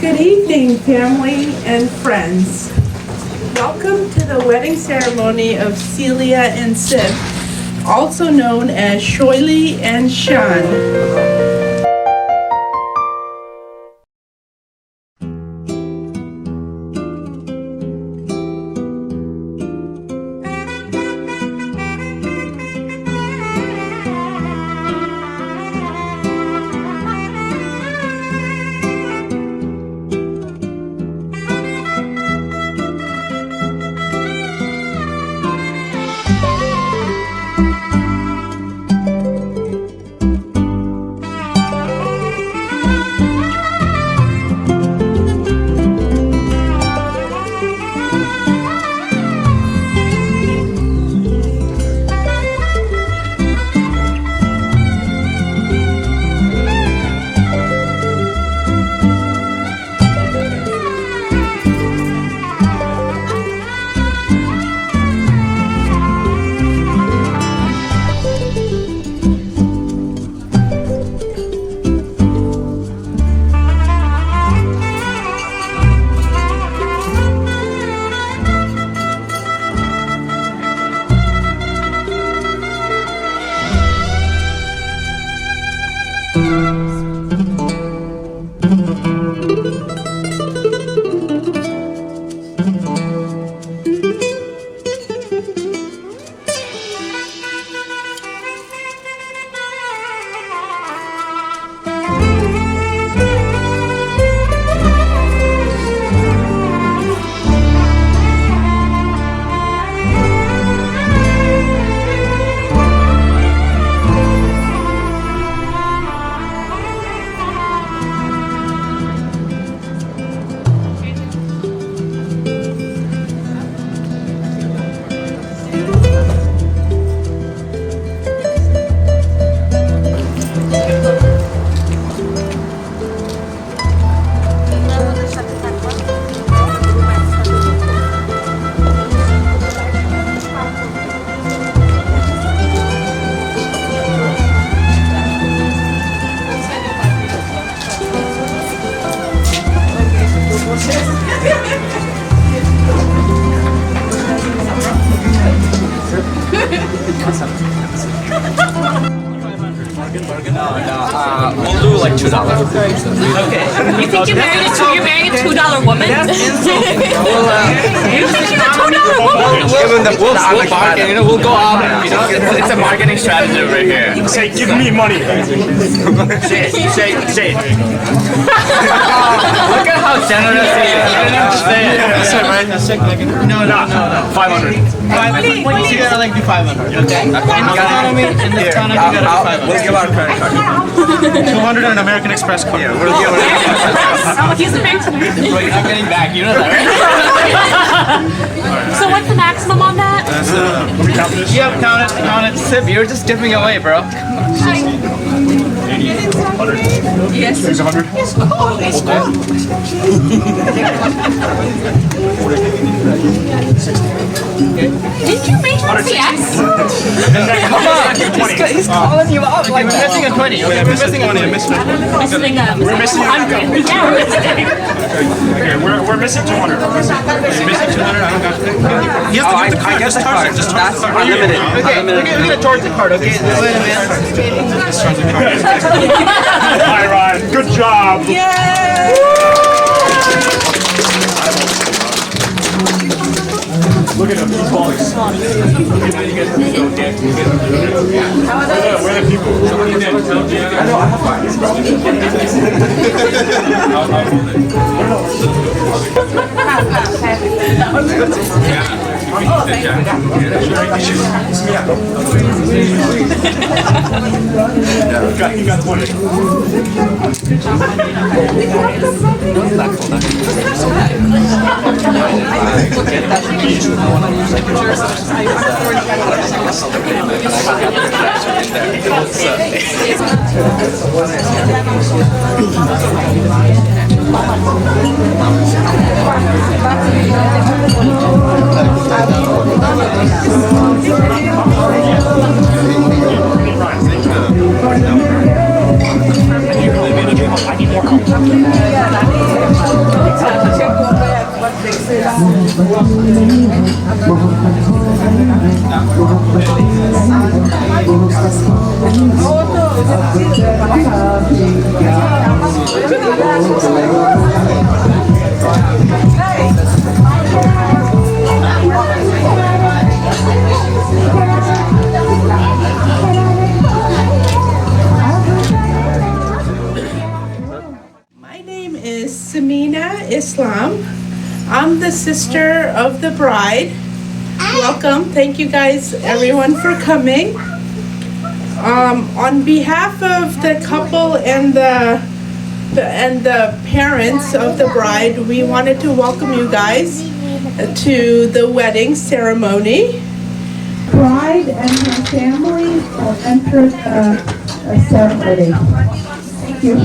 Good evening, family and friends. Welcome to the wedding ceremony of Celia and Sid, also known as Shoily and Shaan. We'll do like $2. Okay. You think you're married a $2 woman? That's insulting. You think you're a $2 woman? We'll bargain, you know, we'll go up, you know, it's a marketing strategy over here. Say, give me money. Say it. Look at how generous he is. You didn't have to say it. No. 500. You gotta like do 500. Okay. In this economy, you gotta do 500. We'll give our credit card. 200 and an American Express card. Yeah, we'll give our Oh, he's the maximum. You're not getting back, you know that, right? So what's the maximum on that? Yeah, count it. Sip, you're just dipping away, bro. Yes. 600. Did you mention yes? Come on, he's calling you up. Like, we're missing a 20. Okay, we're missing a 20. We're missing 100. Yeah, we're missing. Okay, we're missing 200. Missing 200. I don't got it. He has to give the card. Just charge it. Just charge the card. Unlimited. Okay, we're gonna charge the card, okay? Wait a minute. Just charge the card. Hi, Ryan. Good job. Yay! Look at him. He's balling. Where are the people? I know. I have mine. You got the money. I need more help. My name is Samina Islam. I'm the sister of the bride. Welcome. Thank you guys, everyone, for coming. On behalf of the couple and the parents of the bride, we wanted to welcome you guys to the wedding ceremony. Bride and her family will enter the ceremony. Thank you.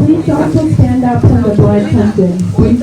Please also stand up when the bride comes in. Thank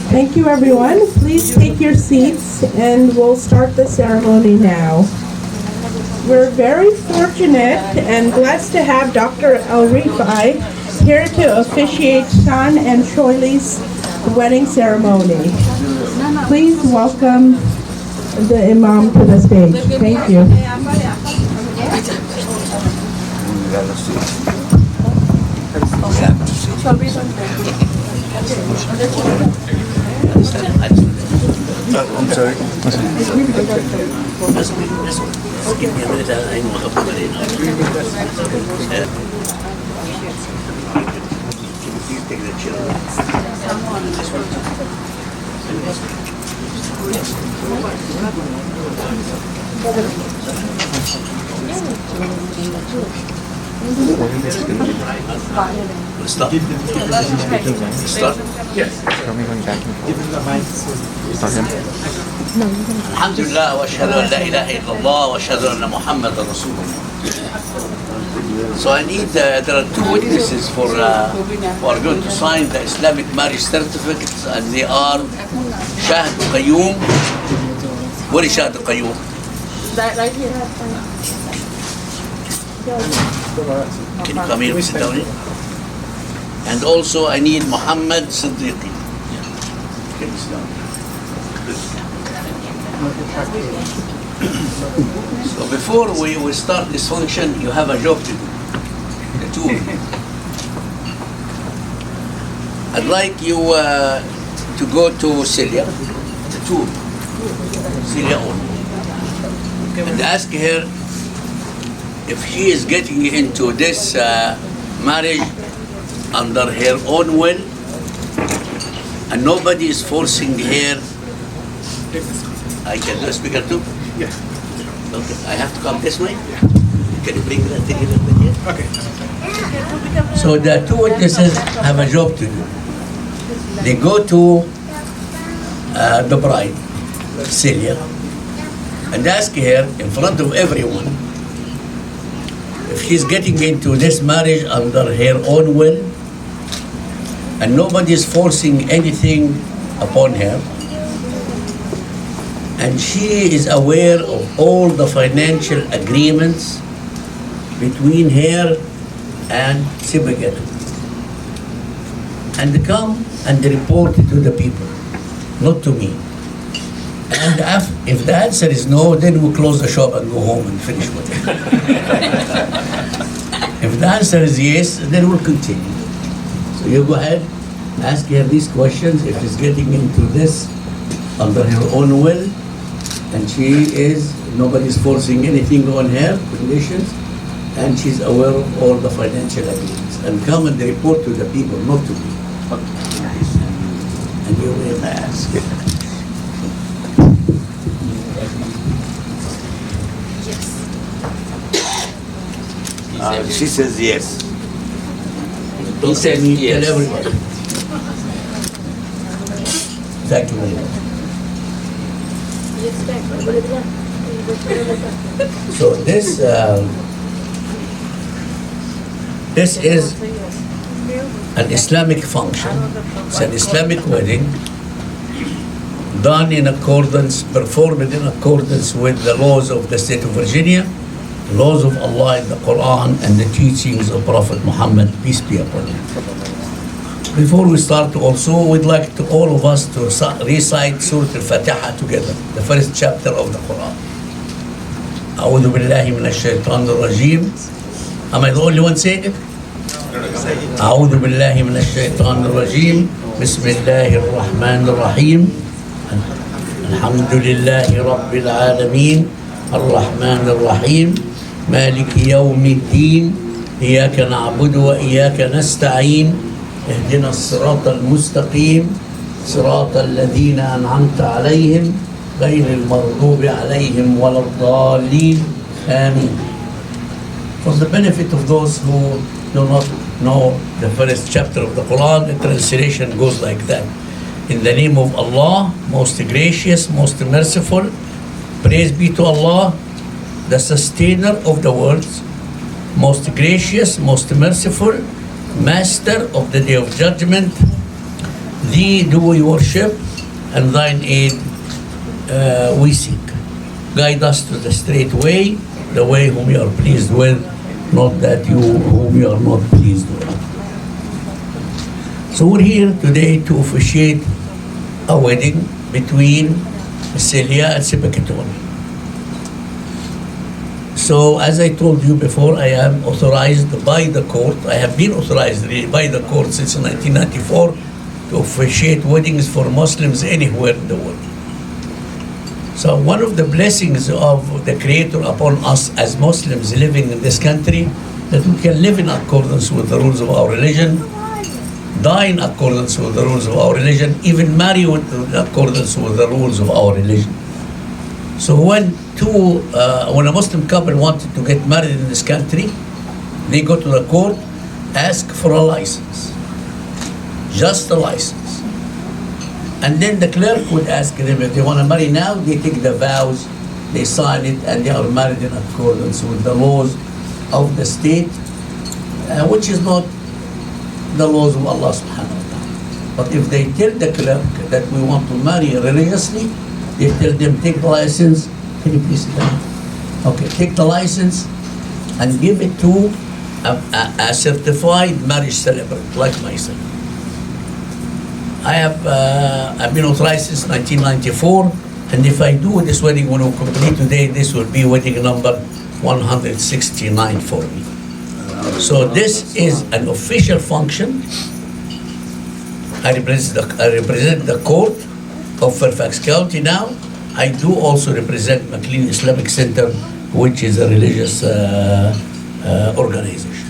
Thank you, everyone. Please take your seats and we'll start the ceremony now. We're very fortunate and blessed to have Dr. El-Rifai here to officiate Shaan and Shoily's wedding ceremony. Please welcome the Imam to the stage. Thank you. I'm sorry. Stop. Stop. Yes. الحمد لله واشهد ان لا اله الا الله واشهد ان محمد رسول الله. So I need there are two witnesses for who are going to sign the Islamic marriage certificates, and they are Shahd Qayyum. Where is Shahd Qayyum? Right here. Can you come here and sit down here? And also I need Muhammad Siddiqui. Can you sit down? So before we start this function, you have a job to do. The two of you. I'd like you to go to Celia, the two of you, Celia only, and ask her if she is getting into this marriage under her own will, and nobody is forcing her. I can do a speaker too? Yeah. Okay, I have to come this way? Can you bring that thing a little bit here? Okay. So the two witnesses have a job to do. They go to the bride, Celia, and ask her in front of everyone if she's getting into this marriage under her own will and nobody is forcing anything upon her, and she is aware of all the financial agreements between her and Sibagat, and come and report it to the people, not to me. And if the answer is no, then we close the shop and go home and finish with it. If the answer is yes, then we'll continue. So you go ahead, ask her these questions. If she's getting into this under her own will, and nobody's forcing anything on her conditions, and she's aware of all the financial agreements, and come and report to the people, not to me. And you will ask. She says yes. He says yes. Tell everybody. Exactly. So this is an Islamic function. It's an Islamic wedding done performed in accordance with the laws of the state of Virginia, laws of Allah in the Quran, and the teachings of Prophet Muhammad, peace be upon him. Before we start also, we'd like to all of us to recite Surah Al-Fatiha together, the first chapter of the Quran. أعوذ بالله من الشيطان الرجيم. Am I the only one saying it? أعوذ بالله من الشيطان الرجيم. بسم الله الرحمن الرحيم. الحمد لله رب العالمين الرحمن الرحيم مالك يوم الدين إياك نعبد وإياك نستعين اهدنا الصراط المستقيم صراط الذين أنعمت عليهم غير المغضوب عليهم ولا الضالين آمين. For the benefit of those who do not know the first chapter of the Quran, the translation goes like that. In the name of Allah, most gracious, most merciful, praise be to Allah, the sustainer of the worlds, most gracious, most merciful, master of the day of judgment. Thee do we worship, and thine aid we seek. Guide us to the straight way, the way whom you are pleased with, not that you whom you are not pleased with. So we're here today to officiate a wedding between Celia and Sibakatoni. So as I told you before, I am authorized by the court. I have been authorized by the court since 1994 to officiate weddings for Muslims anywhere in the world. So one of the blessings of the Creator upon us as Muslims living in this country, that we can live in accordance with the rules of our religion, die in accordance with the rules of our religion, even marry in accordance with the rules of our religion. So when a Muslim couple wanted to get married in this country, they go to the court, ask for a license, just a license. And then the clerk would ask them if they want to marry now, they take the vows, they sign it, and they are married in accordance with the laws of the state, which is not the laws of Allah subhanahu wa ta'ala. But if they tell the clerk that we want to marry religiously, they tell them, take the license. Can you please sit down? Okay, take the license and give it to a certified marriage celebrant like myself. I've been authorized since 1994 And if I do this wedding when we complete today, this will be wedding number 169 for me. So this is an official function. I represent the court of Fairfax County now. I do also represent McLean Islamic Center, which is a religious organization.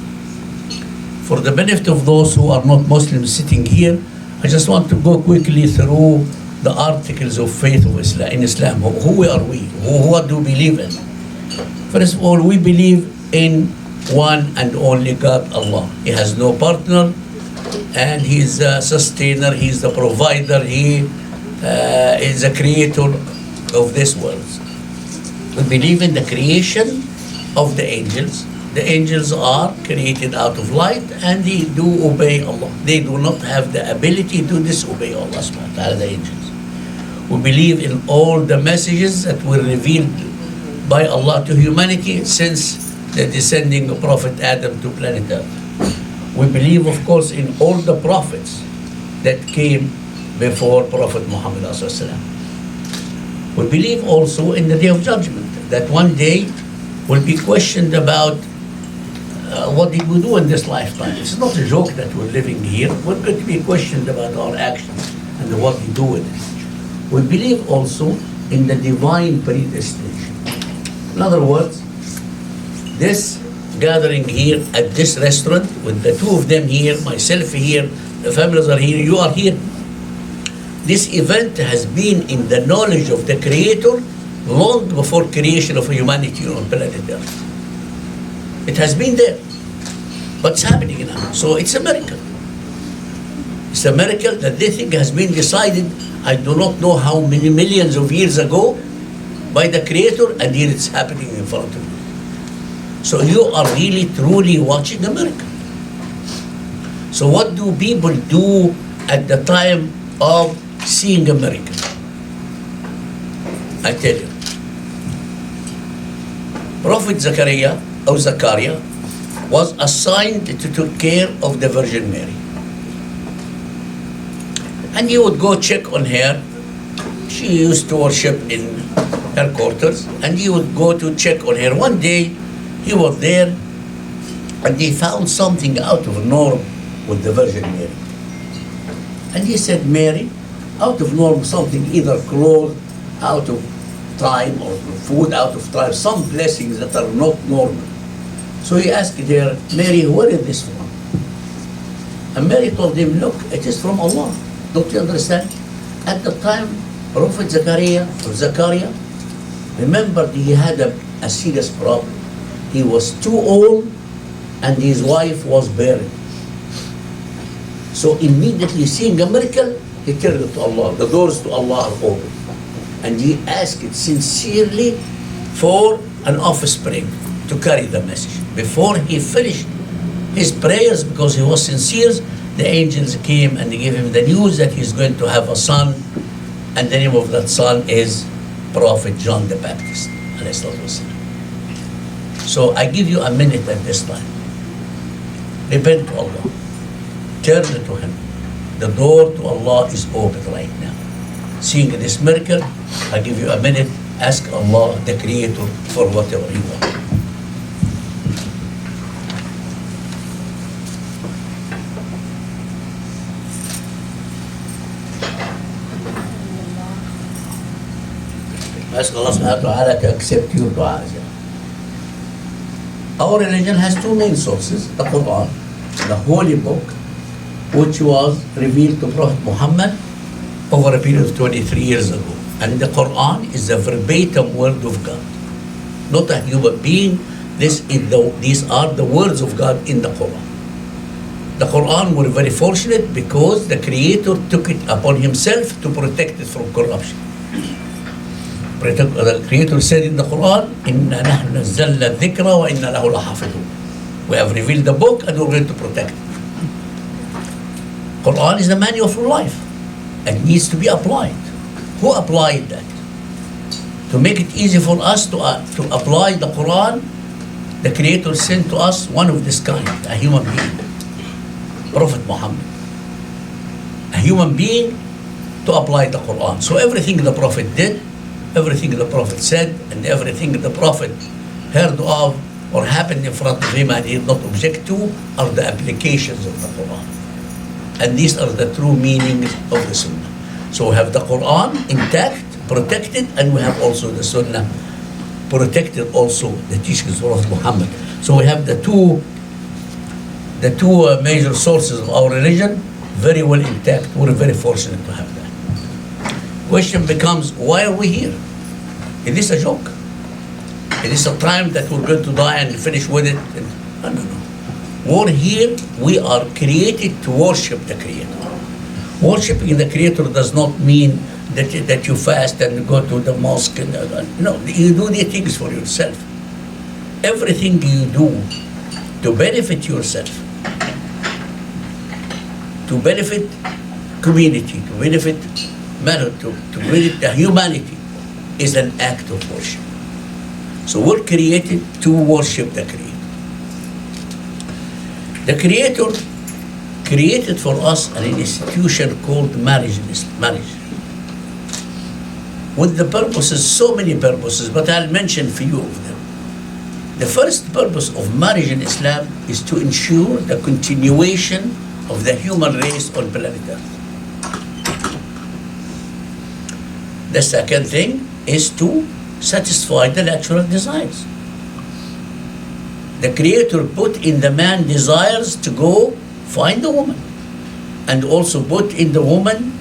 For the benefit of those who are not Muslims sitting here, I just want to go quickly through the articles of faith of Islam, in Islam. Who are we? What do we believe in? First of all, we believe in one and only God, Allah. He has no partner, and He's a sustainer, He's the provider, He is the creator of this world. We believe in the creation of the angels. The angels are created out of light, and they do obey Allah. They do not have the ability to disobey Allah subhanahu wa ta'ala, the angels. We believe in all the messages that were revealed by Allah to humanity since the descending of Prophet Adam to planet Earth. We believe, of course, in all the prophets that came before Prophet Muhammad ﷺ. We believe also in the Day of Judgment, that one day we'll be questioned about what did we do in this lifetime. It's not a joke that we're living here. We're going to be questioned about our actions and what we do with it. We believe also in the divine predestination. In other words, this gathering here at this restaurant, with the two of them here, myself here, the families are here, you are here. This event has been in the knowledge of the Creator long before creation of humanity on planet Earth. It has been there, but it's happening now. So it's a miracle. It's a miracle that this thing has been decided, I do not know how many millions of years ago, by the Creator, and here it's happening in front of you. So you are really, truly watching a miracle. So what do people do at the time of seeing a miracle? I tell you. Prophet Zechariah was assigned to take care of the Virgin Mary. And he would go check on her. She used to worship in her quarters, and he would go to check on her. One day, he was there, and he found something out of norm with the Virgin Mary. And he said, Mary, out of norm, something, either clothes out of time or food out of time, some blessings that are not normal. So he asked her, Mary, where is this from? And Mary told him, look, it is from Allah. Don't you understand? At the time, Prophet Zechariah, remembered he had a serious problem. He was too old, and his wife was barren. So immediately seeing a miracle, he turned to Allah. The doors to Allah are open. And he asked sincerely for an offspring to carry the message. Before he finished his prayers, because he was sincere, the angels came and they gave him the news that he's going to have a son, and the name of that son is Prophet John the Baptist. So I give you a minute at this time. Repent to Allah. Turn to Him. The door to Allah is open right now. Seeing this miracle, I give you a minute. Ask Allah, the Creator, for whatever you want. Ask Allah subhanahu wa ta'ala to accept your dua. Our religion has two main sources: the Quran, the holy book, which was revealed to Prophet Muhammad over a period of 23 years ago. And the Quran is the verbatim word of God, not a human being. These are the words of God in the Quran. The Quran, we're very fortunate because the Creator took it upon Himself to protect it from corruption. The Creator said in the Quran, "Inna nahnu nazzalna dhikra wa inna lahu lahafidun." We have revealed the book and we're going to protect it. Quran is the manual for life and needs to be applied. Who applied that? To make it easy for us to apply the Quran, the Creator sent to us one of this kind, a human being, Prophet Muhammad. A human being to apply the Quran. So everything the Prophet did everything the Prophet said and everything the Prophet heard of or happened in front of him and he did not object to are the applications of the Quran. And these are the true meanings of the Sunnah. So we have the Quran intact, protected, and we have also the Sunnah protected, also the teachings of Prophet Muhammad. So we have the two major sources of our religion very well intact. We're very fortunate to have that. Question becomes, why are we here? Is this a joke? Is this a time that we're going to die and finish with it? No. We're here, we are created to worship the Creator. Worshipping the Creator does not mean that you fast and go to the mosque. No, you do the things for yourself. Everything you do to benefit yourself, to benefit community, to benefit man, to benefit the humanity is an act of worship. So we're created to worship the Creator. The Creator created for us an institution called marriage. With the purposes, so many purposes, but I'll mention a few of them. The first purpose of marriage in Islam is to ensure the continuation of the human race on planet Earth. The second thing is to satisfy the natural desires. The Creator put in the man desires to go find a woman, and also put in the woman,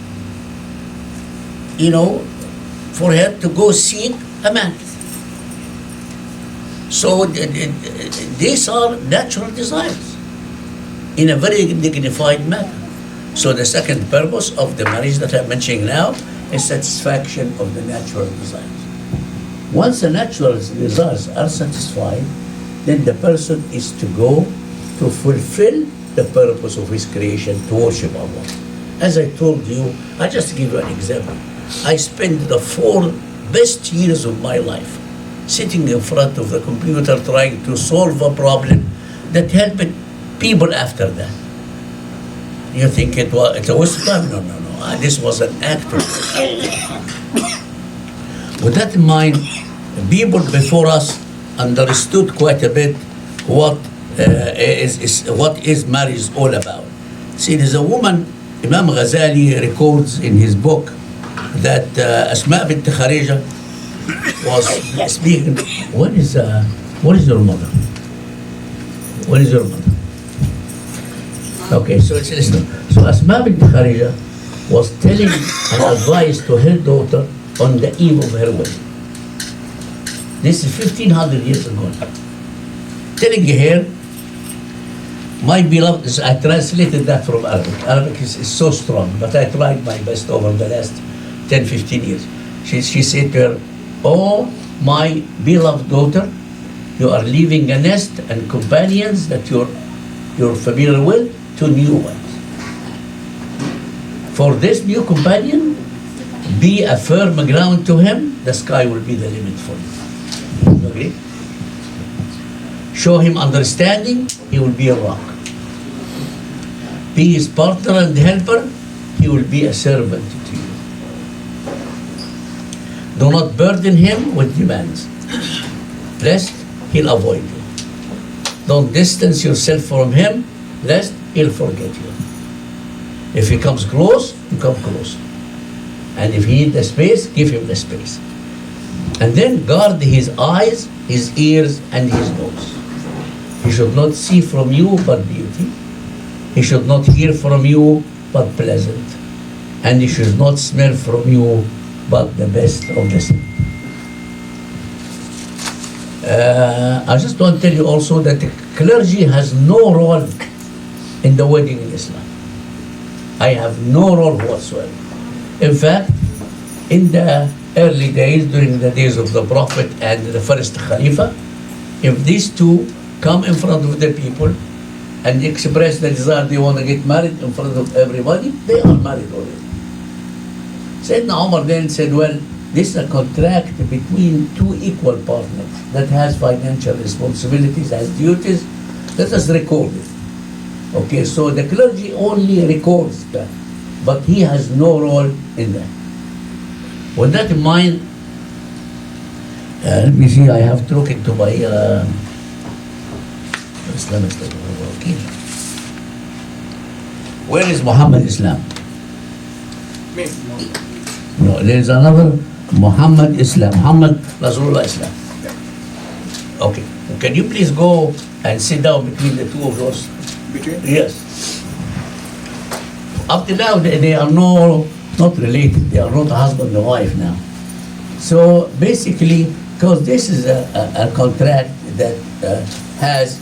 for her to go seek a man. So these are natural desires in a very dignified manner. So the second purpose of the marriage that I'm mentioning now is satisfaction of the natural desires. Once the natural desires are satisfied, then the person is to go to fulfill the purpose of his creation, to worship Allah. As I told you, I just give you an example. I spent the 4 best years of my life sitting in front of the computer trying to solve a problem that helped people after that. You think it's a waste of time? No. This was an act of with that in mind, people before us understood quite a bit what is marriage all about. See, there's a woman, Imam Ghazali records in his book that Asma bint Kharija was speaking. What is your mother? What is your mother? Okay, so it's listen. So Asma bint Kharija was telling an advice to her daughter on the eve of her wedding. This is 1500 years ago. Telling her, my beloved, I translated that from Arabic. Arabic is so strong, but I tried my best over the last 10-15 years. She said to her, oh, my beloved daughter, you are leaving a nest and companions that you're familiar with to new ones. For this new companion, be a firm ground to him, the sky will be the limit for you. You agree? Show him understanding, he will be a rock. Be his partner and helper, he will be a servant to you. Do not burden him with demands, lest he'll avoid you. Don't distance yourself from him, lest he'll forget you. If he comes close, you come close. And if he needs the space, give him the space. And then guard his eyes, his ears, and his nose. He should not see from you but beauty. He should not hear from you but pleasant. And he should not smell from you but the best of the sin. I just want to tell you also that the clergy has no role in the wedding in Islam. I have no role whatsoever. In fact, in the early days, during the days of the Prophet and the first Khalifa, if these two come in front of the people and express the desire they want to get married in front of everybody, they are married already. Sayyidina Umar then said, well, this is a contract between two equal partners that has financial responsibilities, has duties. Let us record it. Okay, so the clergy only records that, but he has no role in that. With that in mind, let me see, I have to look into my Islamic study. Okay. Where is Muhammad Islam? No, there is another Muhammad Islam. Muhammad Rasulullah Islam. Okay. Can you please go and sit down between the two of those? Between? Yes. Up to now, they are not related. They are not husband and wife now. So basically, because this is a contract that has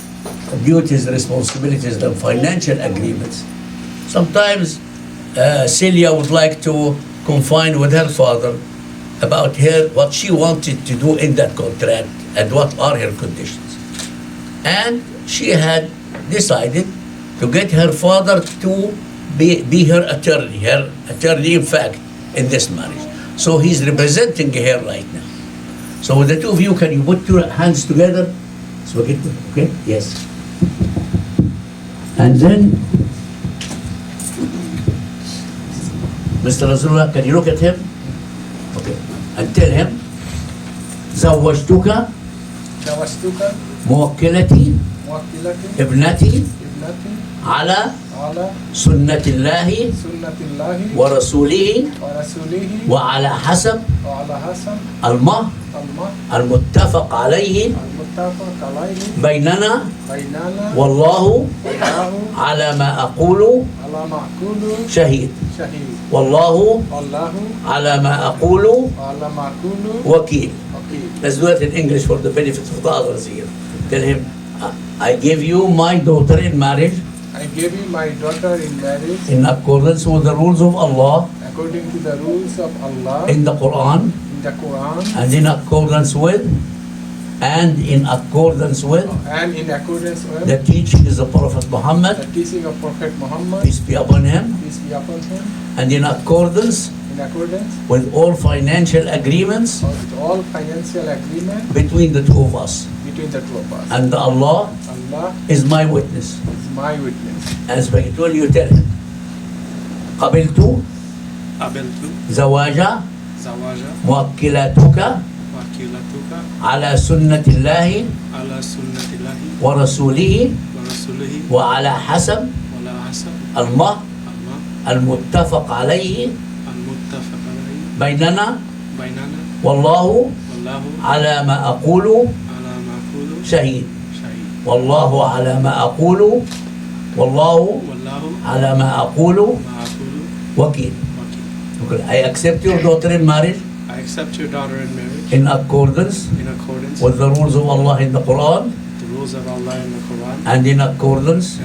duties, responsibilities, and financial agreements. Sometimes Celia would like to confine with her father about what she wanted to do in that contract and what are her conditions. And she had decided to get her father to be her attorney in fact in this marriage. So he's representing her right now. So with the two of you, can you put your hands together? So we get, okay? Yes. And then, Mr. Rasulullah, can you look at him? Okay. And tell him, زوجتك موكلتي ابنتي على سنة الله ورسوله وعلى حسب المهر المتفق عليه بيننا والله على ما أقول شهيد والله على ما أقول وكيل. Let's do it in English for the benefit of the others here. Tell him, I give you my daughter in marriage. I give you my daughter in marriage in accordance with the rules of Allah. According to the rules of Allah. In the Quran. In the Quran. And in accordance with. And in accordance with. And in accordance with. The teachings of Prophet Muhammad. The teaching of Prophet Muhammad. Peace be upon him. Peace be upon him. And in accordance. In accordance. With all financial agreements. With all financial agreements. Between the two of us. Between the two of us. And Allah is my witness. Is my witness. As I told you, tell him. قبلت زواج موكلاتك على سنة الله ورسوله وعلى حسب المهر المتفق عليه بيننا والله على ما أقول شهيد والله على ما أقول والله على ما أقول وكيل. Okay. I accept your daughter in marriage. I accept your daughter in marriage. In accordance. With the rules of Allah in the Quran. The rules of Allah in the Quran. And in accordance.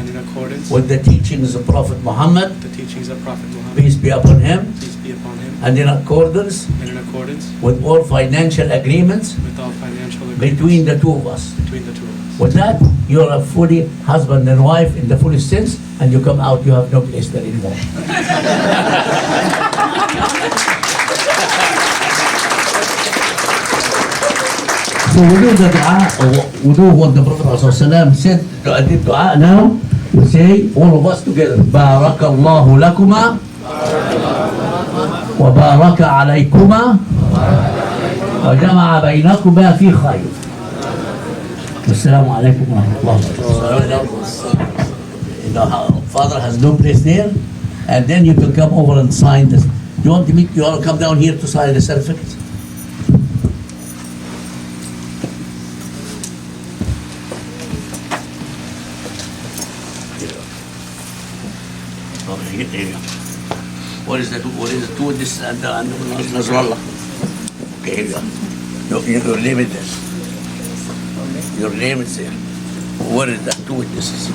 With the teachings of Prophet Muhammad. The teachings of Prophet Muhammad. Peace be upon him. Peace be upon him. And in accordance. With all financial agreements. Between the two of us. With that, you are a fully husband and wife in the fullest sense, and you come out, you have no place there anymore. So we do the dua, we do what the Prophet ﷺ said, the dua now, we say, all of us together, Barakallahu lakuma, wa baraka alaykuma, wa jama'a baynakuma fi khayr. Assalamu alaikum wa rahmatullahi wa barakatuh. Father has no place there, and then you can come over and sign this. You want to come down here to sign the certificate? What is the two with this and Nasrallah? Okay, here you go. Your name is this. Your name is there. What is that? Two witnesses.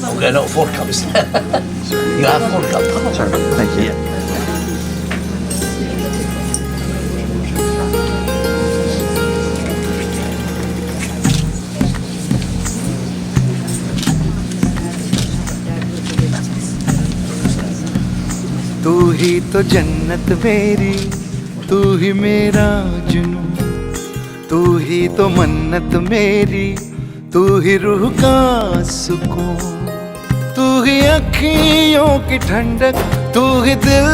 Okay, no, 4 cups. You have 4 cups. Sure, thank you. Yeah. तू ही तो जन्नत मेरी, तू ही मेरा जुनू, तू ही तो मन्नत मेरी, तू ही रूह का सुकून। तू ही अखियों की ठंडक, तू ही दिल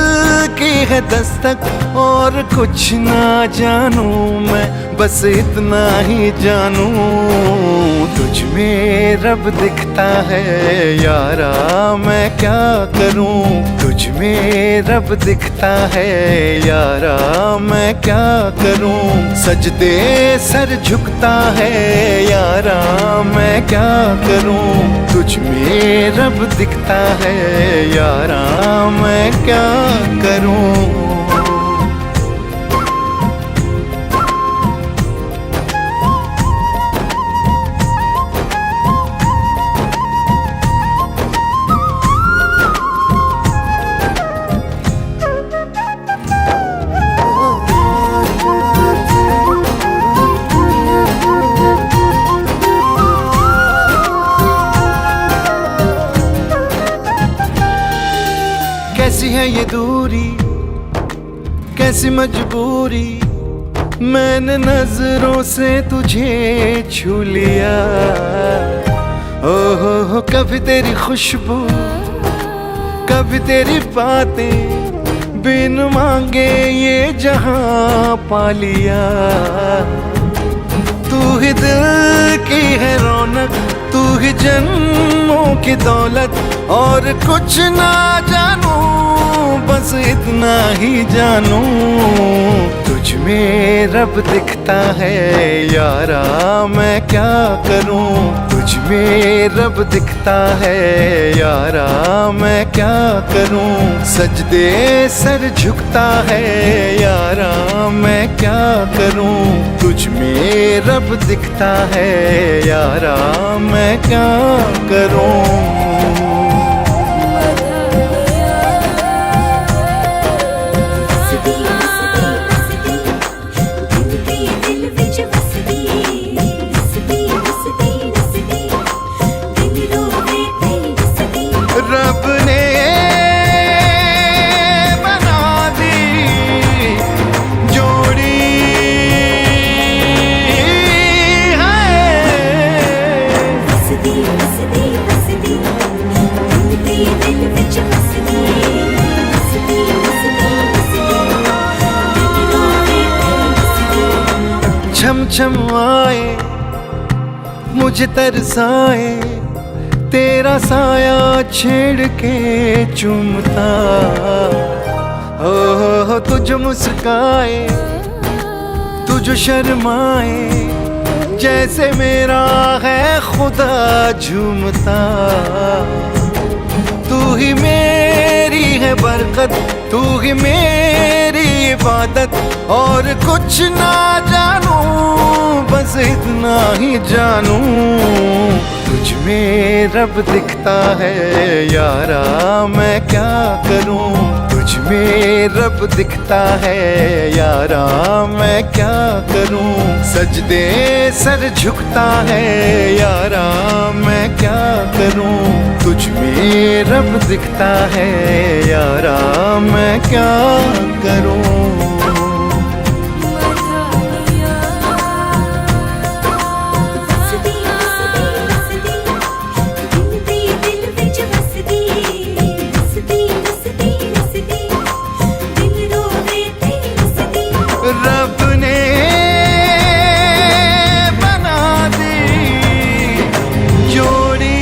की है दस्तक। और कुछ ना जानूं मैं, बस इतना ही जानूं, तुझ में रब दिखता है यारा, मैं क्या करूं। तुझ में रब दिखता है यारा, मैं क्या करूं। सजदे सर झुकता है यारा, मैं क्या करूं। तुझ में रब दिखता है यारा, मैं क्या करूं। कैसी है ये दूरी, कैसी मजबूरी, मैंने नजरों से तुझे छू लिया। हो कभी तेरी खुशबू, कभी तेरी बातें, बिन मांगे ये जहां पा लिया। तू ही दिल की है रौनक, तू ही जन्मों की दौलत। और कुछ ना जानूं, बस इतना ही जानूं, तुझ में रब दिखता है यारा, मैं क्या करूं। तुझ में रब दिखता है यारा, मैं क्या करूं। सजदे सर झुकता है यारा, मैं क्या करूं। तुझ में रब दिखता है यारा, मैं क्या करूं। रब ने बना दी जोड़ी छम छम आए, मुझे तरसाए, तेरा साया छेड़ के चूमता। हो तुझ मुस्काए, तुझ शर्माए, जैसे मेरा है खुदा झूमता। तू ही मेरी है बरकत, तू ही मेरी इबादत। और कुछ ना जानूं, बस इतना ही जानूं, तुझ में रब दिखता है यारा, मैं क्या करूं। तुझ में रब दिखता है यारा, मैं क्या करूं। सजदे सर झुकता है यारा, मैं क्या करूं। तुझ में रब दिखता है यारा, मैं क्या करूं। रब ने बना दी जोड़ी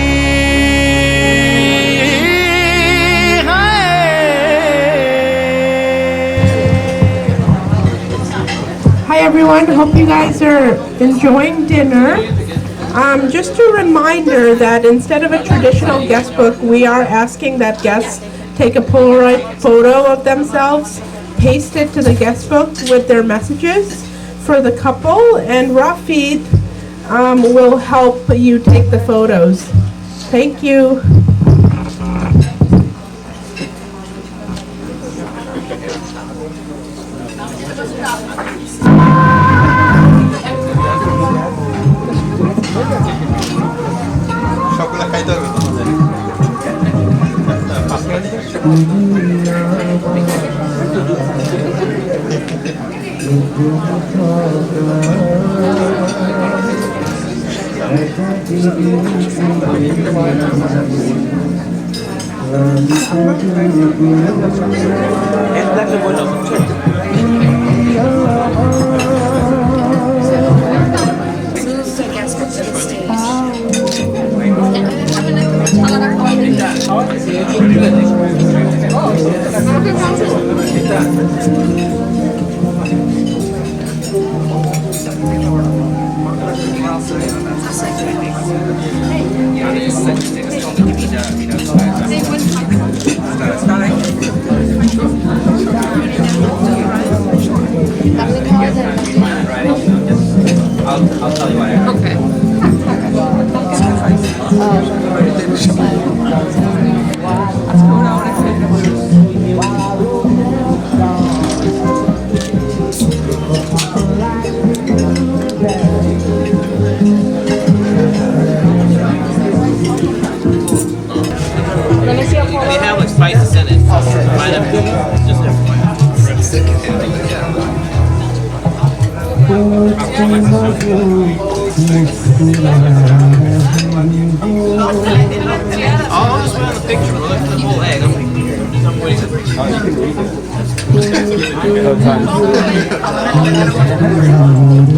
Hi everyone, hope you guys are enjoying dinner. Just a reminder that instead of a traditional guest book, we are asking that guests take a Polaroid photo of themselves, paste it to the guest book with their messages for the couple, and Rafid will help you take the photos. Thank you. I'll tell you why. Okay. They have like spices in it. Might have just I'll just wait on the picture. We'll look at the whole egg. I'm waiting.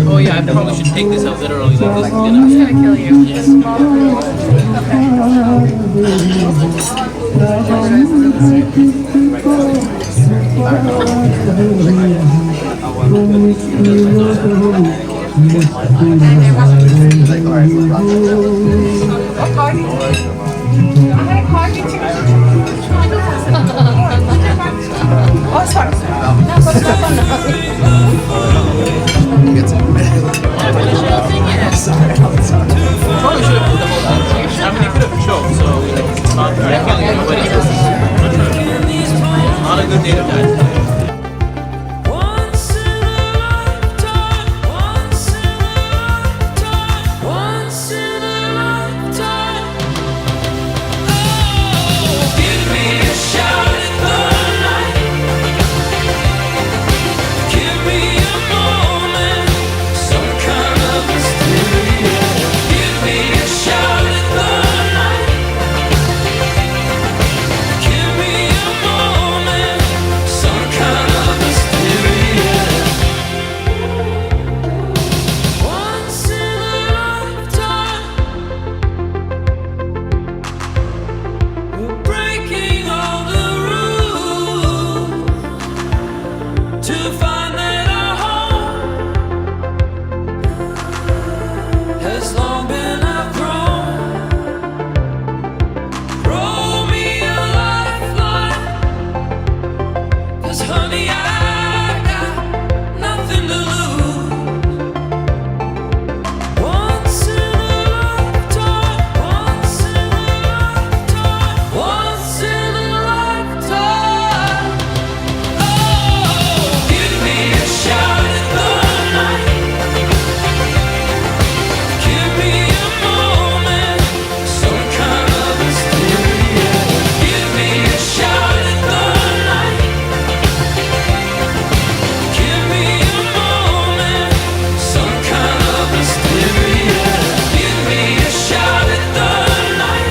Oh yeah, I probably should take this out literally like this is gonna Kill you. Probably should have put the whole thing. I mean, it could have choked, so it's not killing anybody. Not a good day to die. Once in a lifetime, once in a lifetime, once in a lifetime. Oh, give me a shot at the night. Give me a moment, some kind of mysterious. Give me a shot at the night. Give me a moment, some kind of mysterious. Once in a lifetime, we're breaking all the rules to find that our home has long been outgrown. Throw me a lifeline, 'cause honey, I got nothing to lose. Once in a lifetime, once in a lifetime, once in a lifetime. Oh, give me a shot at the night. Give me a moment, some kind of mysterious. Give me a shot at the night. Give me a moment, some kind of mysterious. Give me a shot at the night.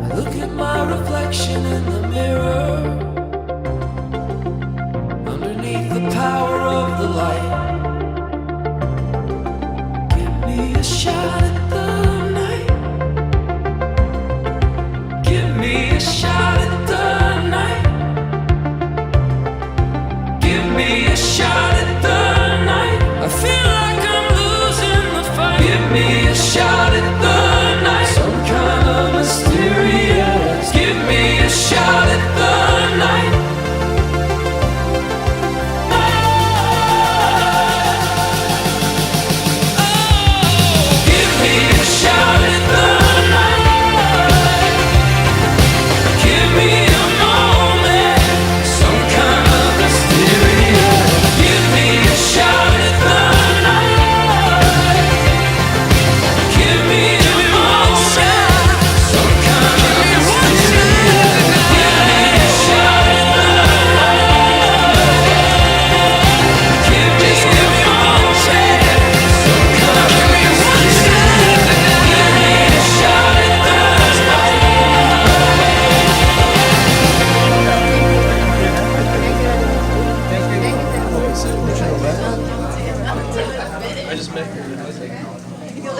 I look at my reflection in the mirror. Underneath the power of the light. Give me a shot at the night. Give me a shot at the night. Give me a shot at the night. I feel like I'm losing the fight. Give me a shot at the night. Some kind of mysterious. Give me a shot at the night. Oh, give me a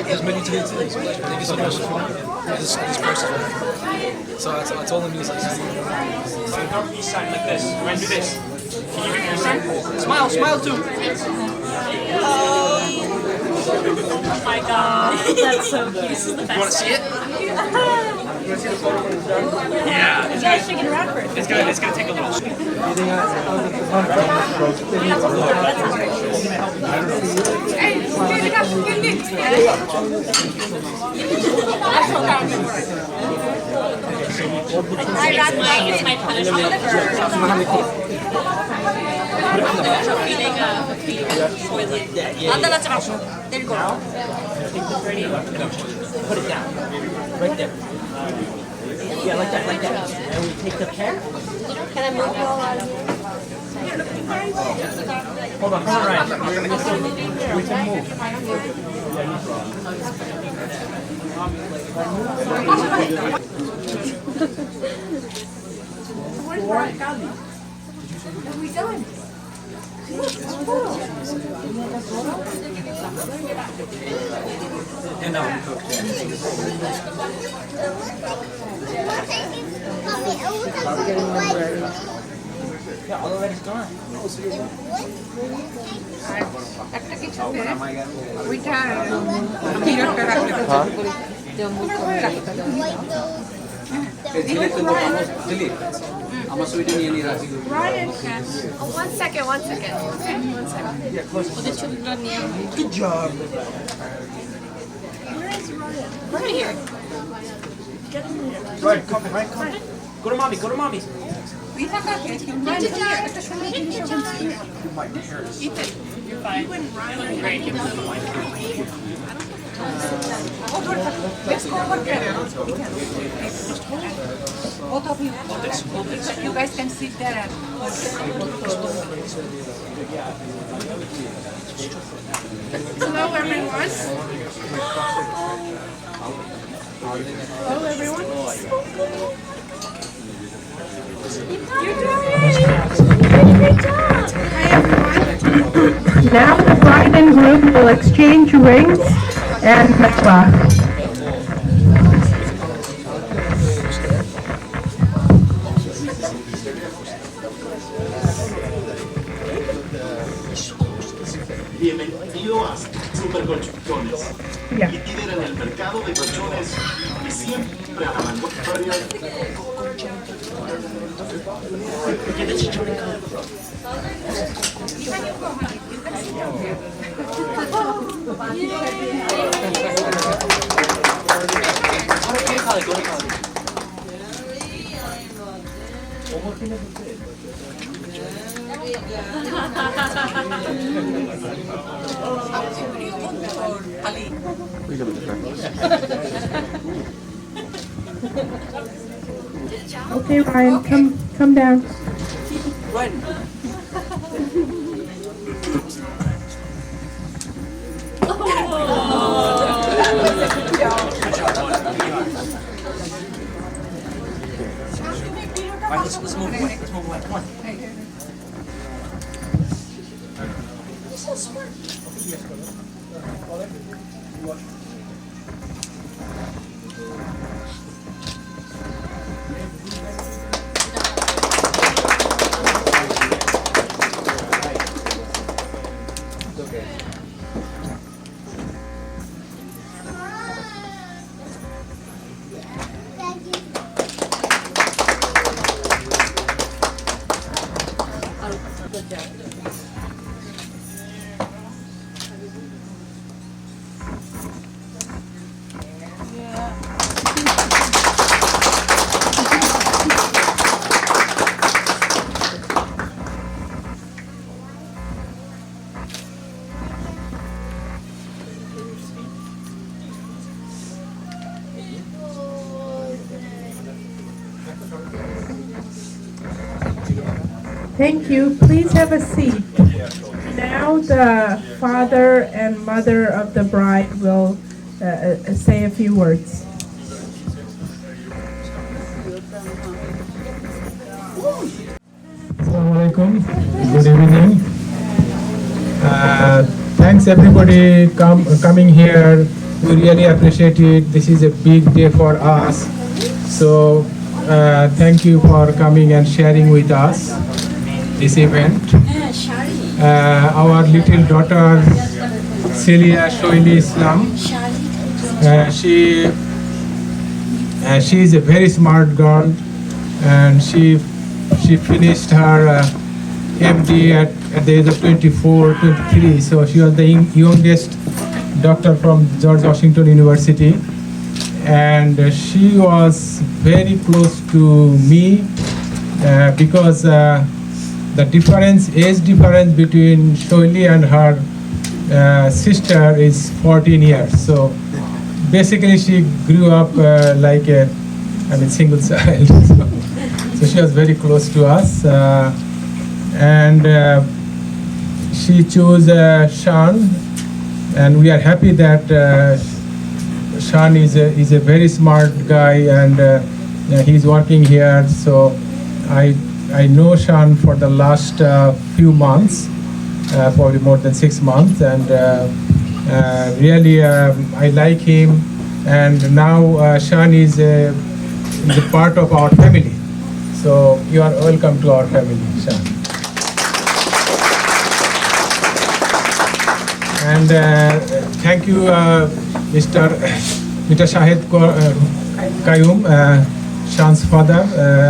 There's many tools. Thank you so much. This person. So I told him, he's like, Peace sign like this. We're gonna do this. Can you do peace sign? Smile, smile too. Oh my god, that's so cute. This is the best. You wanna see it? Yeah. You guys should get around first. It's gonna take a little. It's my punishment for feeding Shoily. There you go. Put it down. Right there. Yeah, like that, like that. And we take the pen. Can I move you all out of here? Hold on, Ryan. We can move. Where's Brian? Are we done? and now we cook. Yeah, all of that is gone. Ryan, One second. Good job. where's Ryan? Right here. Right, come. Go to mommy, Both of you. You guys can sit there and hello everyone. Hello everyone. Hi everyone. Now the bride and groom will exchange rings and mekwa. Bienvenido a Super Colchones. Yeah. Líder en el mercado de colchones y siempre a la vanguardia. Okay, Ryan, come down. Let's move away. Come on. Thank you. Please have a seat. Now the father and mother of the bride will say a few words. Assalamualaikum. Good evening. Thanks everybody coming here We really appreciate it. This is a big day for us. So thank you for coming and sharing with us this event. Our little daughter Celia Shoily Islam, she is a very smart girl, and she finished her MD at the age of 24, 23. So she was the youngest doctor from George Washington University, and she was very close to me because the age difference between Shoily and her sister is 14 years. So basically she grew up like a single child. So she was very close to us, and she chose Shaan, and we are happy that Shaan is a very smart guy, and he's working here. So I know Shaan for the last few months, probably more than 6 months, and really I like him, and now Shaan is a part of our family. So you are welcome to our family, Shaan. And thank you, Mr. Shahid Qayyum, Shaan's father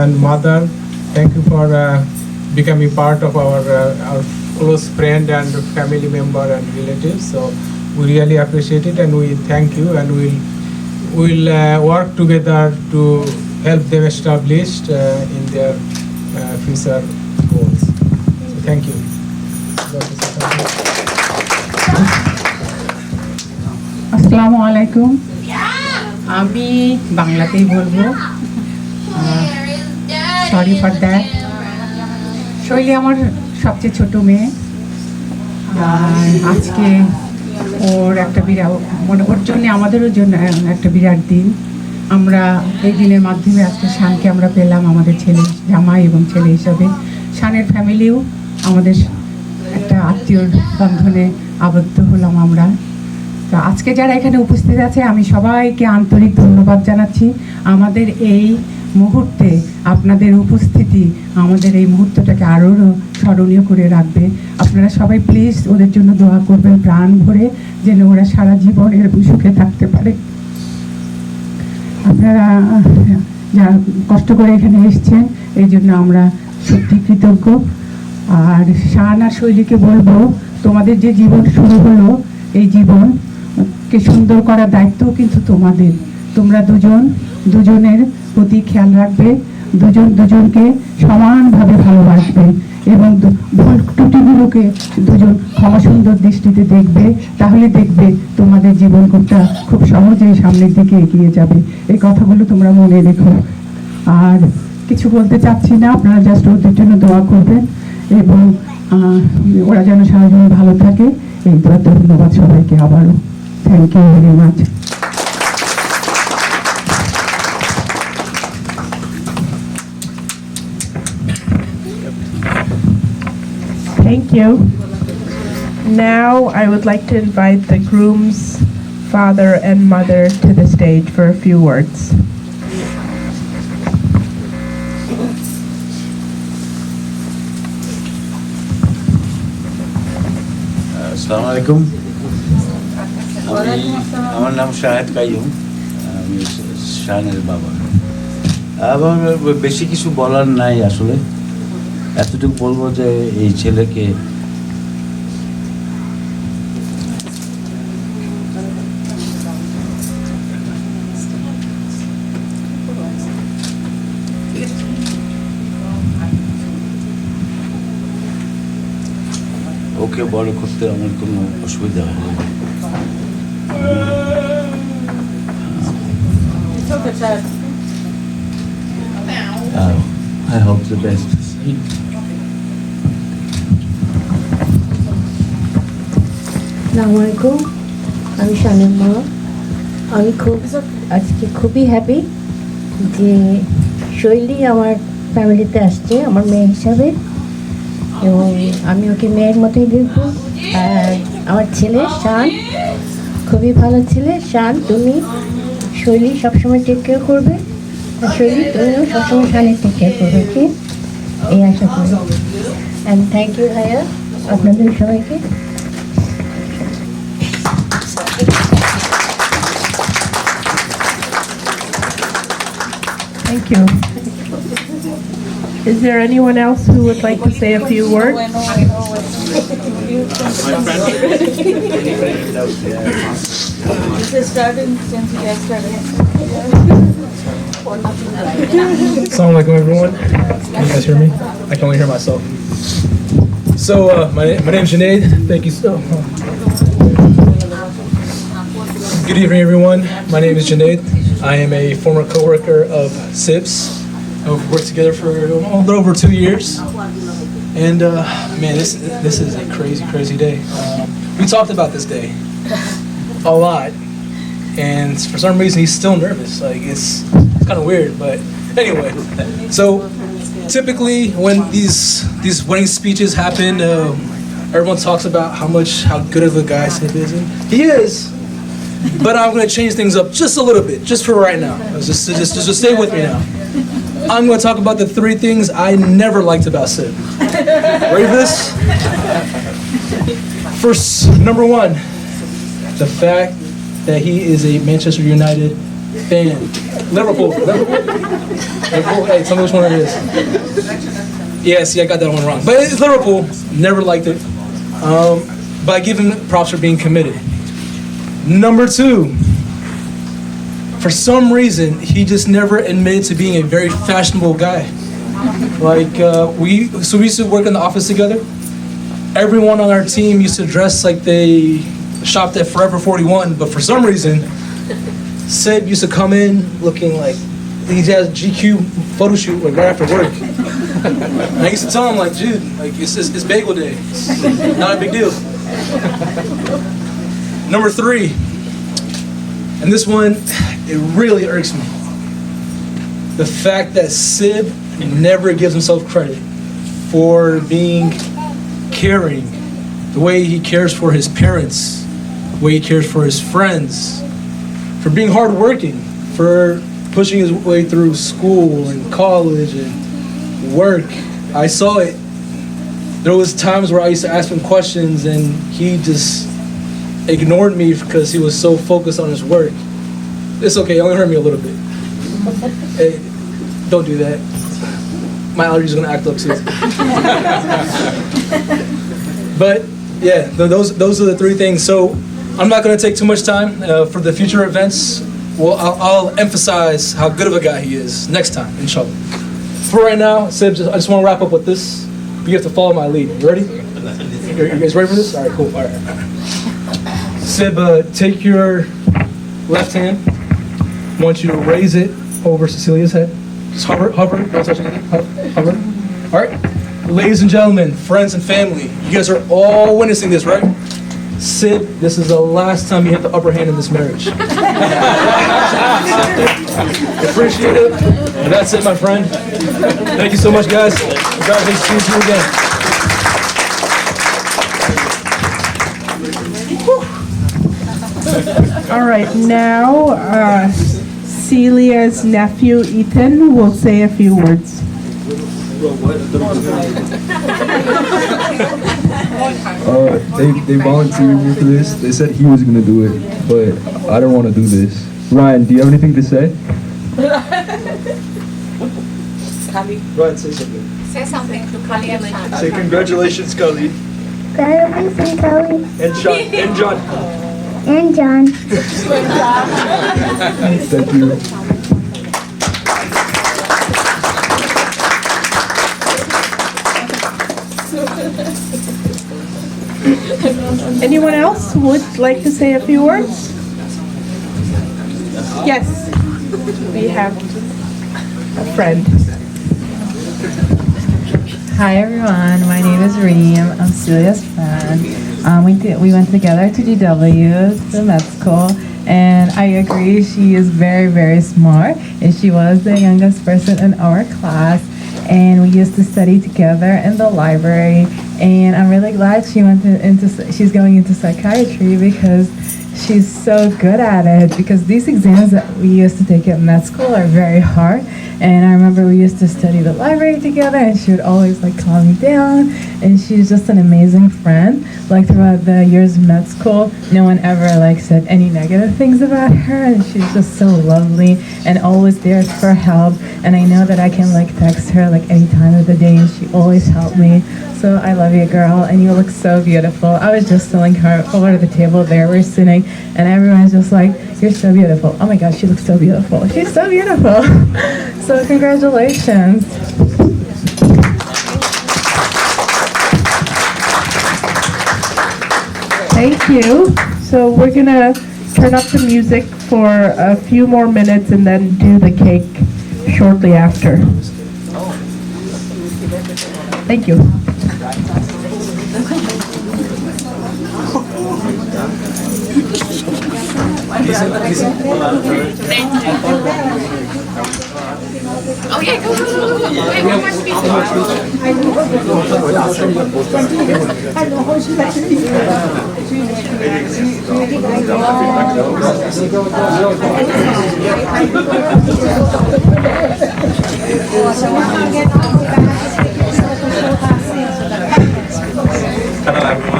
and mother. Thank you for becoming part of our close friend and family member and relatives. So we really appreciate it, and we thank you, and we'll work together to help them establish in their future goals. So thank you. আসসালামু আলাইকুম। আমি বাংলাতেই বলবো, sorry for that. শৈলী আমার সবচেয়ে ছোট মেয়ে, আর আজকে ওর একটা বিরাট ওর জন্য আমাদেরও জন্য একটা বিরাট দিন। আমরা এই দিনের মাধ্যমে আজকে শানকে আমরা পেলাম আমাদের ছেলে জামাই এবং ছেলে হিসাবে। শানের ফ্যামিলিও আমাদের একটা আত্মীয় বন্ধনে আবদ্ধ হলাম আমরা। তো আজকে যারা এখানে উপস্থিত আছে আমি সবাইকে আন্তরিক ধন্যবাদ জানাচ্ছি। আমাদের এই মুহূর্তে আপনাদের উপস্থিতি আমাদের এই মুহূর্তটাকে আরও স্মরণীয় করে রাখবে। আপনারা সবাই প্লিজ ওদের জন্য দোয়া করবেন প্রাণ ভরে, যেন ওরা সারা জীবন এর সুখে থাকতে পারে। আপনারা যা কষ্ট করে এখানে এসছেন এই জন্য আমরা সত্যি কৃতজ্ঞ। আর শান আর শৈলীকে বলবো, তোমাদের যে জীবন শুরু হলো, এই জীবনকে সুন্দর করার দায়িত্বও কিন্তু তোমাদের। তোমরা দুজনের প্রতি খেয়াল রাখবে, দুজনকে সমানভাবে ভালোবাসবে, এবং ভুল ত্রুটিগুলোকে দুজন ক্ষমা সুন্দর দৃষ্টিতে দেখবে। তাহলে দেখবে তোমাদের জীবনটা খুব সহজেই সামনের দিকে এগিয়ে যাবে। এই কথাগুলো তোমরা মনে রেখো। আর কিছু বলতে চাচ্ছি না, আপনারা জাস্ট ওদের জন্য দোয়া করবেন, এবং ওরা যেন সারা জীবন ভালো থাকে। এই দোয়া ধন্যবাদ সবাইকে আবারও। Thank you very much. Thank you. Now I would like to invite the groom's father and mother to the stage for a few words. আসসালামু আলাইকুম। আমার নাম শাহিদ কাইয়ুম, আমি শানের বাবা। আবার বেশি কিছু বলার নাই আসলে, এতটুকু বলবো যে এই ছেলেকে ওকে বড় করতে আমার কোনো অসুবিধা হয় না। I hope the best. আসসালামু আলাইকুম, আমি শানের মা। আমি আজকে খুবই হ্যাপি যে শৈলী আমার ফ্যামিলিতে আসছে আমার মেয়ে হিসাবে, এবং আমি ওকে মেয়ের মতোই দেখব। আর আমার ছেলে শান খুবই ভালো ছেলে। শান, তুমি শৈলী সবসময় টেক কেয়ার করবে, আর শৈলী তুমিও সবসময় শানের টেক কেয়ার করবে, ওকে? এই আশা করি। অ্যান্ড থ্যাংক ইউ ভাইয়া আপনাদের সবাইকে। Thank you. Is there anyone else who would like to say a few words? This is starting since you guys started. Assalamu alaikum, everyone. Can you guys hear me? I can only hear myself. So, my name is Junaid. Thank you so much. Good evening, everyone. My name is Junaid. I am a former co-worker of SIPS. We've worked together for a little over 2 years. And, man, this is a crazy day. We talked about this day a lot. And for some reason, he's still nervous. Like, it's kind of weird, but anyway. So, typically, when these wedding speeches happen, everyone talks about how good of a guy Sid is. And he is. But I'm going to change things up just a little bit, just for right now. Just stay with me now. I'm going to talk about the 3 things I never liked about Sid. Ready for this? First, number 1, the fact that he is a Manchester United fan. Liverpool. Hey, tell me which one it is. Yeah, see, I got that one wrong. But it's Liverpool. Never liked it. But I give him props for being committed. Number 2, for some reason, he just never admitted to being a very fashionable guy. Like, we used to work in the office together. Everyone on our team used to dress like they shopped at Forever 41, but for some reason, Sid used to come in looking like he has a GQ photo shoot like right after work. And I used to tell him like, dude, like it's bagel day. It's not a big deal. Number 3, and this one, it really irks me. The fact that Sid never gives himself credit for being caring, the way he cares for his parents, the way he cares for his friends, for being hardworking, for pushing his way through school and college and work. I saw it. There was times where I used to ask him questions and he just ignored me because he was so focused on his work. It's okay, it only hurt me a little bit. Hey, don't do that. My allergies are gonna act up too. But yeah, those are the 3 things. So I'm not gonna take too much time for the future events. Well, I'll emphasize how good of a guy he is next time, inshallah. For right now, Sib, I just want to wrap up with this. You have to follow my lead. You ready? You guys ready for this? All right, cool. All right. Sib, take your left hand. I want you to raise it over Cecilia's head. Just hover, don't touch anything. Hover. All right. Ladies and gentlemen, friends and family, you guys are all witnessing this, right? Sid, this is the last time you have the upper hand in this marriage. Appreciate it. And that's it, my friend. Thank you so much, guys. Congratulations to you again. All right, now Celia's nephew Ethan will say a few words. They volunteered me for this. They said he was gonna do it, but I don't want to do this. Ryan, do you have anything to say? Ryan, say something. Say something to Kali and Shaan. Say congratulations, Kali. Congratulations, Kali. And Sean. And John. And John. Thank you. Anyone else would like to say a few words? Yes, we have a friend. Hi everyone, my name is Reem. I'm Celia's friend. We went together to GW, the med school, and I agree she is very, very smart. And she was the youngest person in our class, and we used to study together in the library. And I'm really glad she's going into psychiatry because she's so good at it because these exams that we used to take at med school are very hard. And I remember we used to study the library together, and she would always like calm me down. And she's just an amazing friend. Like throughout the years of med school, no one ever like said any negative things about her, and she's just so lovely and always there for help. And I know that I can like text her like any time of the day, and she always helped me. So I love you, girl, and you look so beautiful. I was just telling her over to the table there we're sitting, and everyone's just like, you're so beautiful. Oh my God, she looks so beautiful. She's so beautiful. So congratulations. Thank you. So we're gonna turn up the music for a few more minutes and then do the cake shortly after. Thank you. Oh yeah, go. Wait, one more Hello everyone.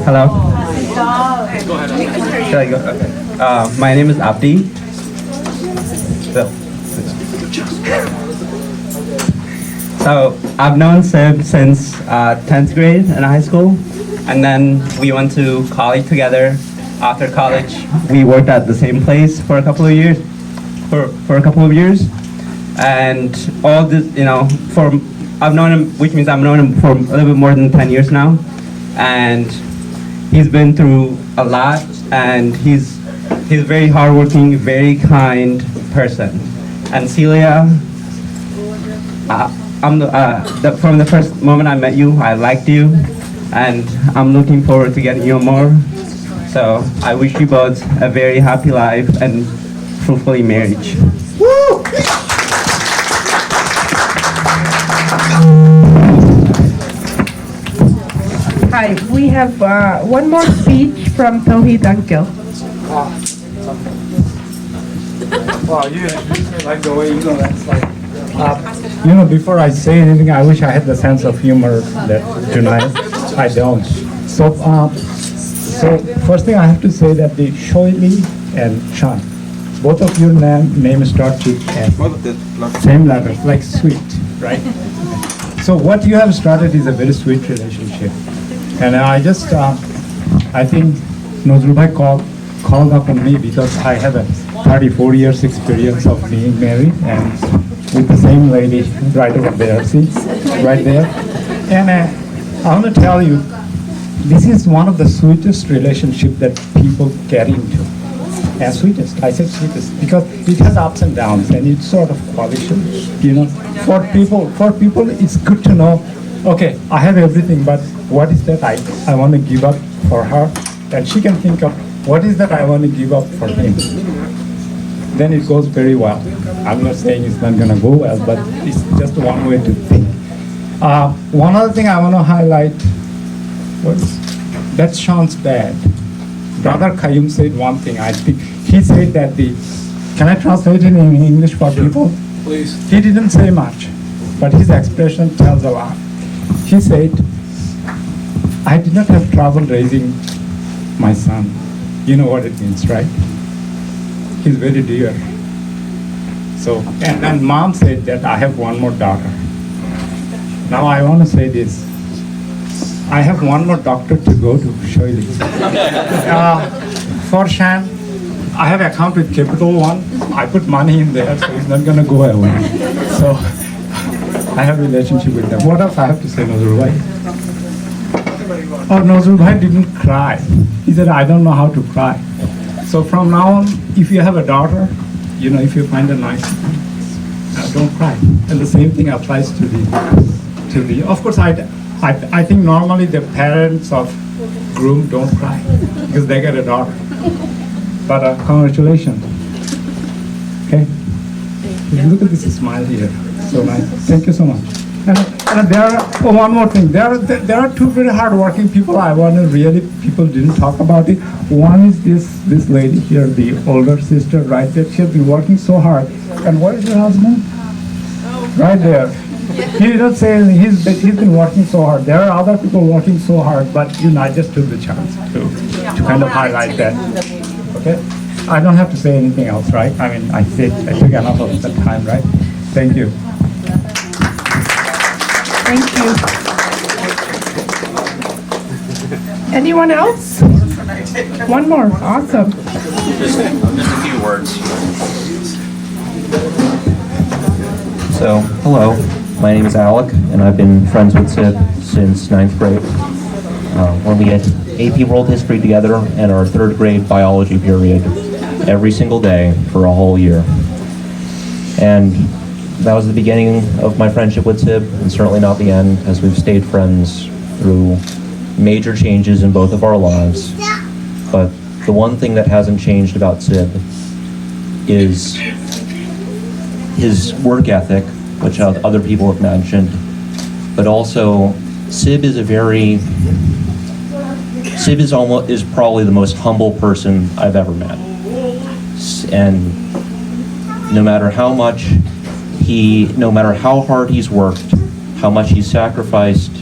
Hello. Should I go? Okay. My name is Abdi. So I've known Sib since 10th grade in high school, and then we went to college together. After college, we worked at the same place for a couple of years. For a couple of years, and all this, you know, I've known him, which means I've known him for a little bit more than 10 years now, and he's been through a lot, and he's a very hardworking, very kind person. And Celia, from the first moment I met you, I liked you, and I'm looking forward to getting you more. So I wish you both a very happy life and fruitfully marriage. Woo! Hi, we have one more speech from Tawheed Uncle. Wow, you like the way you know that's like. You know, before I say anything, I wish I had the sense of humor that tonight I don't. So, so first thing I have to say that the Shoily and Shaan, both of your name start with S. Same letter, like sweet, right? So what you have started is a very sweet relationship. And I just, I think Nazrul Bhai called up on me because I have a 34 years experience of being married and with the same lady right over there, see, right there. And I want to tell you, this is one of the sweetest relationships that people get into. And sweetest, I said sweetest, because it has ups and downs, and it's sort of coalition, you know. For people, it's good to know, okay, I have everything, but what is that I want to give up for her? And she can think of, what is that I want to give up for him? Then it goes very well. I'm not saying it's not going to go well, but it's just one way to think. One other thing I want to highlight was, that Shaan's dad. Brother Qayyum said one thing, I think. He said that can I translate it in English for people? Please. He didn't say much, but his expression tells a lot. He said, I did not have trouble raising my son. You know what it means, right? He's very dear. So, and then mom said that I have one more daughter. Now I want to say this. I have one more doctor to go to, Shoily. For Shaan, I have account with Capital One. I put money in there, so it's not going to go away. So I have a relationship with them. What else I have to say, Nazrul Bhai? Oh, Nazrul Bhai didn't cry. He said, I don't know how to cry. So from now on, if you have a daughter, you know, if you find a nice, don't cry. And the same thing applies to the. Of course, I think normally the parents of groom don't cry because they get a daughter. But congratulations. Okay. Look at this smile here. So nice. Thank you so much. And one more thing. There are two very hardworking people. I want to really people didn't talk about it. One is this lady here, the older sister, right there. She's been working so hard. And where is your husband? Right there. He didn't say anything. He's been working so hard. There are other people working so hard, but I just took the chance to kind of highlight that. Okay. I don't have to say anything else, right? I mean, I took enough of the time, right? Thank you. Thank you. Anyone else? One more. Awesome. Just a few words. So, hello. My name is Alec, and I've been friends with Sid since 9th grade. When we had AP World History together and our 3rd grade biology period every single day for a whole year. And that was the beginning of my friendship with Sib, and certainly not the end, as we've stayed friends through major changes in both of our lives. But the one thing that hasn't changed about Sib is his work ethic, which other people have mentioned, but also Sib is probably the most humble person I've ever met. And no matter how hard he's worked, how much he's sacrificed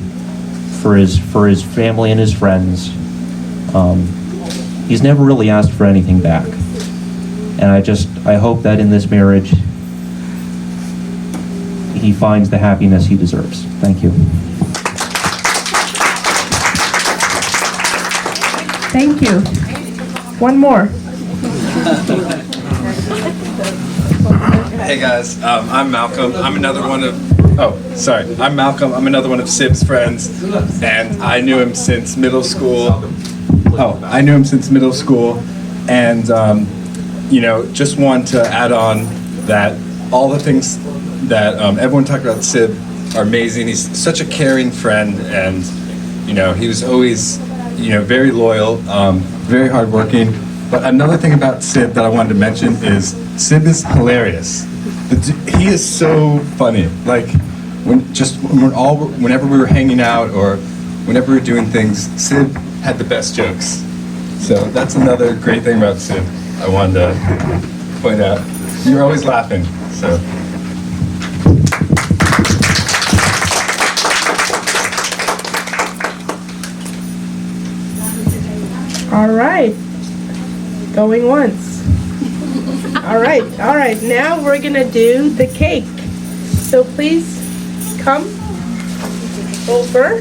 for his family and his friends, he's never really asked for anything back. And I hope that in this marriage, he finds the happiness he deserves. Thank you. Thank you. One more. Hey guys, I'm Malcolm. I'm another one of Sib's friends, and I knew him since middle school. And just want to add on that all the things that everyone talked about Sib are amazing. He's such a caring friend, and he was always very loyal, very hardworking. But another thing about Sib that I wanted to mention is Sib is hilarious. He is so funny. Like whenever we were hanging out or whenever we were doing things, Sib had the best jokes. So that's another great thing about Sib I wanted to point out. You're always laughing. So. All right. Going once. All right. Now we're gonna do the cake. So please come over.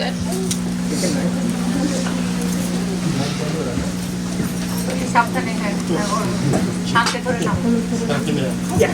Yeah.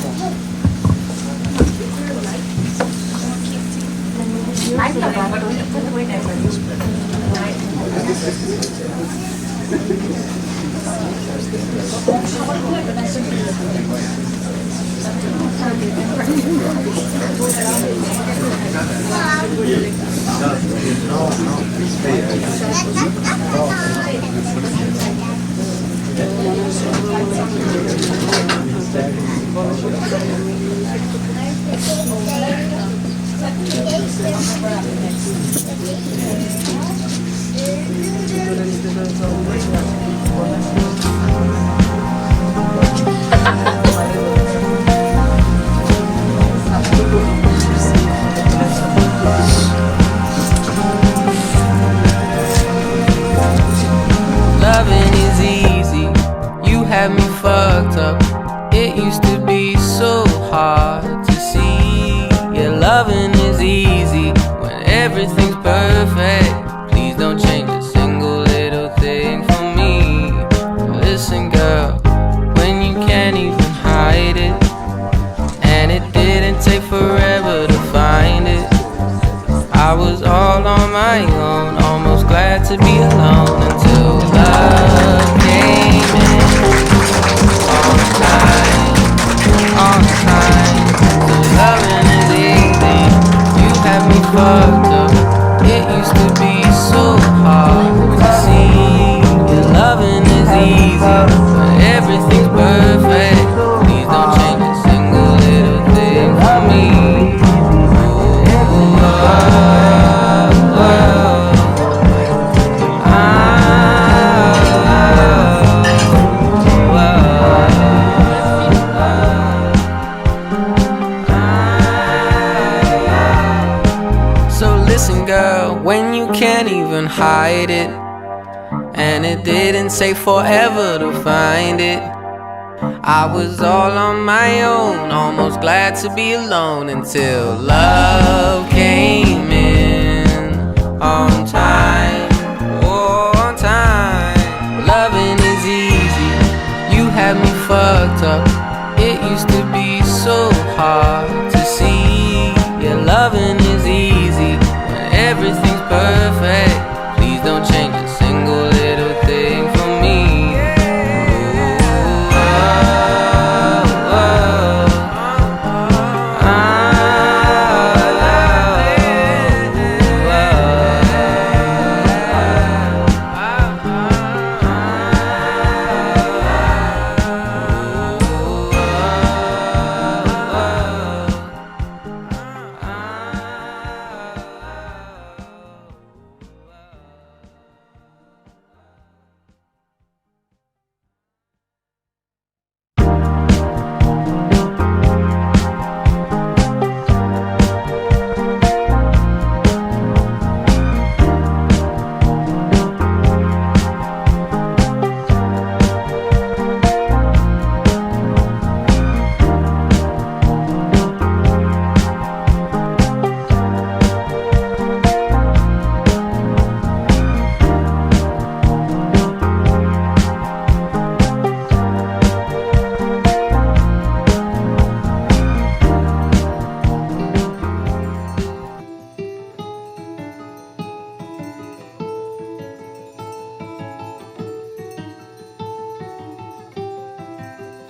Loving is easy, you have me fucked up. It used to be so hard to see. Yeah, loving is easy when everything's perfect. Please don't change a single little thing for me. Listen, girl, when you can't even hide it, and it didn't take forever to find it. I was all on my own, almost glad to be alone until love came in. On time, so loving is easy. You have me fucked up. It used to be so hard to see. Your loving is easy, but everything's perfect. Please don't change a single little thing for me. Ooh, it. And it didn't say forever to find it. I was all on my own, almost glad to be alone, until love came in on time, oh, on time. Loving is easy, you had me fucked up. It used to be so hard to see. Yeah, loving is easy when everything's perfect. Please don't change a single little thing for me.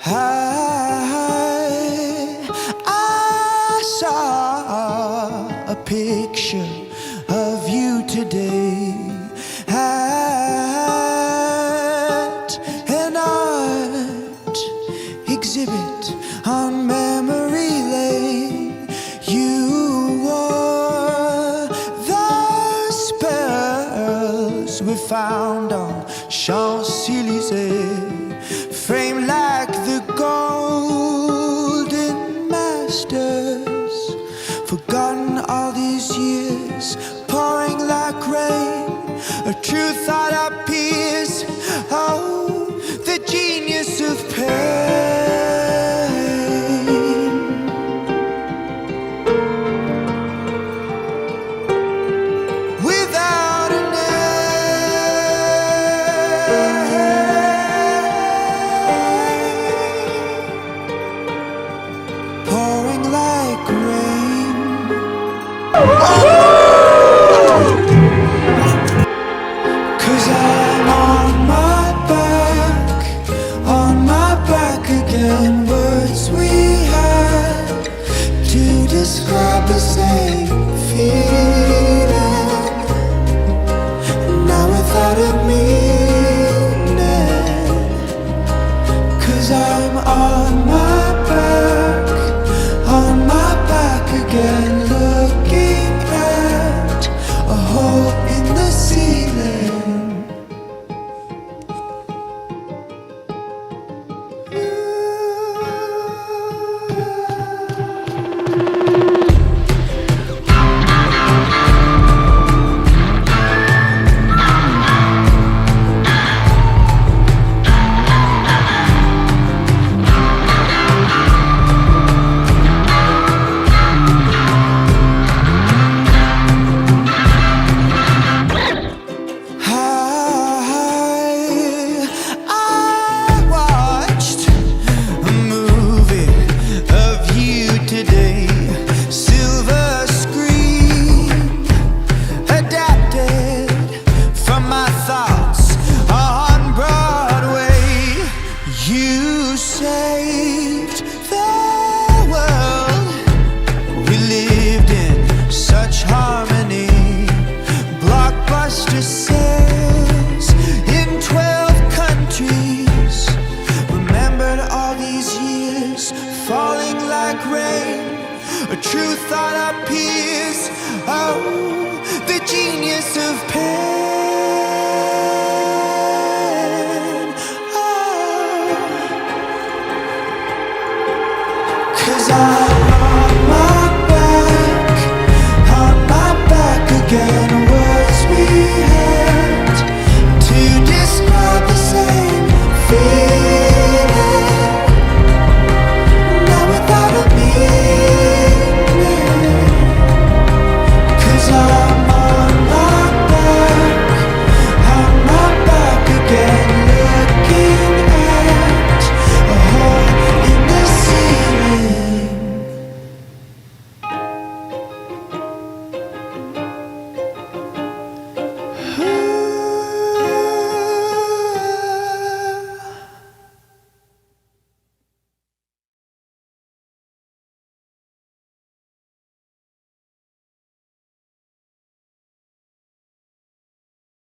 I saw a picture of you today at an art exhibit on memory lane. You wore those pearls we found on Champs-Élysées, framed like the golden masters, forgotten all these years, pouring like rain. A true thought appears, oh, the genius of pain. Without a pouring like rain. Cause I'm on my back again. Words we had to describe the